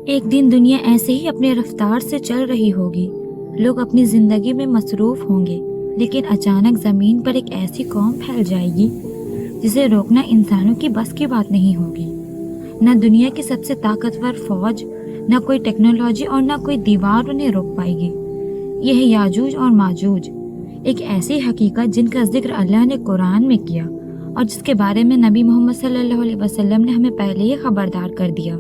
ایک دن دنیا ایسے ہی اپنے رفتار سے چل رہی ہوگی، لوگ اپنی زندگی میں مصروف ہوں گے، لیکن اچانک زمین پر ایک ایسی قوم پھیل جائے گی جسے روکنا انسانوں کی بس کی بات نہیں ہوگی۔ نہ دنیا کی سب سے طاقتور فوج، نہ کوئی ٹیکنالوجی اور نہ کوئی دیوار انہیں روک پائے گی۔ یہ ہے یاجوج اور ماجوج، ایک ایسی حقیقت جن کا ذکر اللہ نے قرآن میں کیا اور جس کے بارے میں نبی محمد صلی اللہ علیہ وسلم نے ہمیں پہلے ہی خبردار کر دیا۔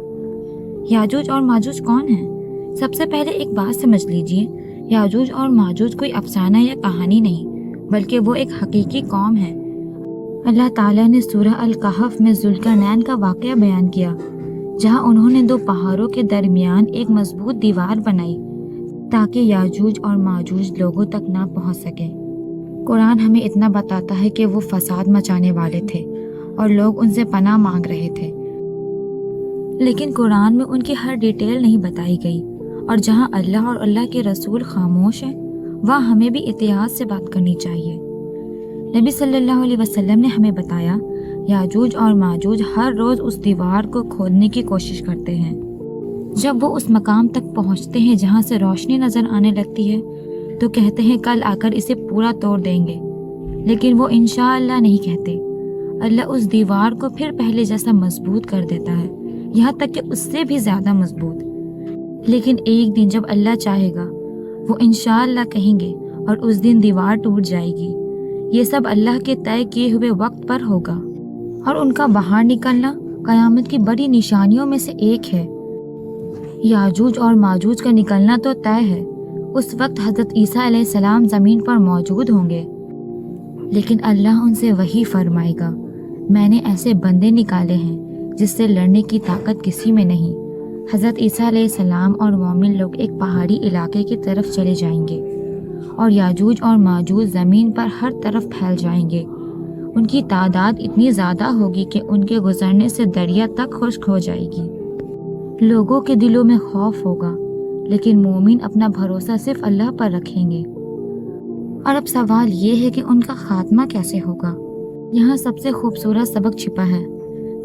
یاجوج اور ماجوج کون ہیں؟ سب سے پہلے ایک بات سمجھ لیجئے، یاجوج اور ماجوج کوئی افسانہ یا کہانی نہیں، بلکہ وہ ایک حقیقی قوم ہے۔ اللہ تعالیٰ نے سورہ الکہف میں ذوالقرنین کا واقعہ بیان کیا، جہاں انہوں نے دو پہاڑوں کے درمیان ایک مضبوط دیوار بنائی تاکہ یاجوج اور ماجوج لوگوں تک نہ پہنچ سکیں۔ قرآن ہمیں اتنا بتاتا ہے کہ وہ فساد مچانے والے تھے اور لوگ ان سے پناہ مانگ رہے تھے، لیکن قرآن میں ان کی ہر ڈیٹیل نہیں بتائی گئی، اور جہاں اللہ اور اللہ کے رسول خاموش ہیں وہاں ہمیں بھی احتیاط سے بات کرنی چاہیے۔ نبی صلی اللہ علیہ وسلم نے ہمیں بتایا، یاجوج اور ماجوج ہر روز اس دیوار کو کھودنے کی کوشش کرتے ہیں۔ جب وہ اس مقام تک پہنچتے ہیں جہاں سے روشنی نظر آنے لگتی ہے تو کہتے ہیں کل آ کر اسے پورا توڑ دیں گے، لیکن وہ انشاءاللہ نہیں کہتے۔ اللہ اس دیوار کو پھر پہلے جیسا مضبوط کر دیتا ہے، یہاں تک کہ اس سے بھی زیادہ مضبوط۔ لیکن ایک دن جب اللہ چاہے گا وہ انشاءاللہ کہیں گے اور اس دن دیوار ٹوٹ جائے گی۔ یہ سب اللہ کے طے کیے ہوئے وقت پر ہوگا، اور ان کا باہر نکلنا قیامت کی بڑی نشانیوں میں سے ایک ہے۔ یاجوج اور ماجوج کا نکلنا تو طے ہے، اس وقت حضرت عیسیٰ علیہ السلام زمین پر موجود ہوں گے، لیکن اللہ ان سے وہی فرمائے گا، میں نے ایسے بندے نکالے ہیں جس سے لڑنے کی طاقت کسی میں نہیں۔ حضرت عیسیٰ علیہ السلام اور مومن لوگ ایک پہاڑی علاقے کی طرف چلے جائیں گے، اور یاجوج اور ماجوج زمین پر ہر طرف پھیل جائیں گے۔ ان کی تعداد اتنی زیادہ ہوگی کہ ان کے گزرنے سے دریا تک خشک ہو جائے گی۔ لوگوں کے دلوں میں خوف ہوگا، لیکن مومن اپنا بھروسہ صرف اللہ پر رکھیں گے۔ اور اب سوال یہ ہے کہ ان کا خاتمہ کیسے ہوگا؟ یہاں سب سے خوبصورت سبق چھپا ہے۔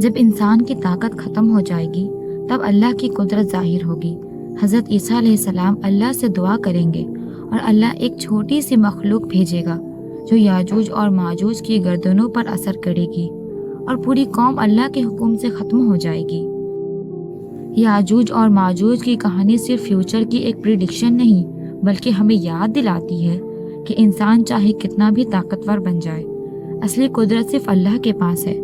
جب انسان کی طاقت ختم ہو جائے گی تب اللہ کی قدرت ظاہر ہوگی۔ حضرت عیسیٰ علیہ السلام اللہ سے دعا کریں گے اور اللہ ایک چھوٹی سی مخلوق بھیجے گا جو یاجوج اور ماجوج کی گردنوں پر اثر کرے گی، اور پوری قوم اللہ کے حکم سے ختم ہو جائے گی۔ یاجوج اور ماجوج کی کہانی صرف فیوچر کی ایک پریڈکشن نہیں، بلکہ ہمیں یاد دلاتی ہے کہ انسان چاہے کتنا بھی طاقتور بن جائے، اصلی قدرت صرف اللہ کے پاس ہے۔